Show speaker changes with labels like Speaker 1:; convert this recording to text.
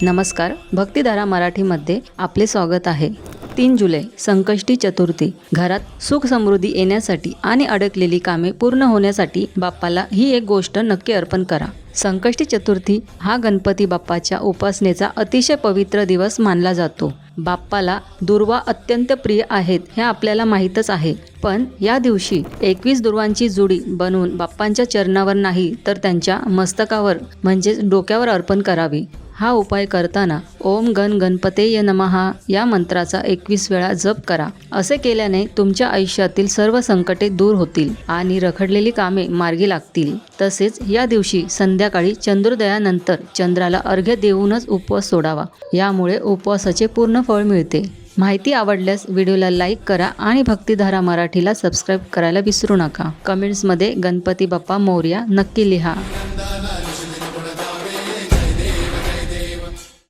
Speaker 1: नमस्कार, भक्तिधारा मराठीमध्ये आपले स्वागत आहे। 3 जुलै संकष्टी चतुर्थी। घरात सुख समृद्धी येण्यासाठी आणि अडकलेली कामे पूर्ण होण्यासाठी बाप्पाला ही एक गोष्ट नक्की अर्पण करा। संकष्टी चतुर्थी हा गणपती बाप्पाच्या उपासनेचा अतिशय पवित्र दिवस मानला जातो। बाप्पाला दुर्वा अत्यंत प्रिय आहेत हे आपल्याला माहीतच आहे, पण या दिवशी 21 दुर्वांची जुडी बनवून बाप्पांच्या चरणावर नाही तर त्यांच्या मस्तकावर म्हणजेच डोक्यावर अर्पण करावी। हा उपाय करताना ओम गण गणपतेय नमः या मंत्राचा 21 वेळा जप करा। असे केल्याने तुमच्या आयुष्यातील सर्व संकटे दूर होतील आणि रखडलेली कामे मार्गी लागतील। तसेच या दिवशी संध्याकाळी चंद्रोदयानंतर चंद्राला अर्घ्य देऊनच उपवास सोडावा, यामुळे उपवासाचे पूर्ण फळ मिळते। माहिती आवडल्यास व्हिडिओला लाईक करा आणि भक्तिधारा मराठीला सबस्क्राईब करायला विसरू नका। कमेंट्समध्ये गणपती बाप्पा मोरया नक्की लिहा।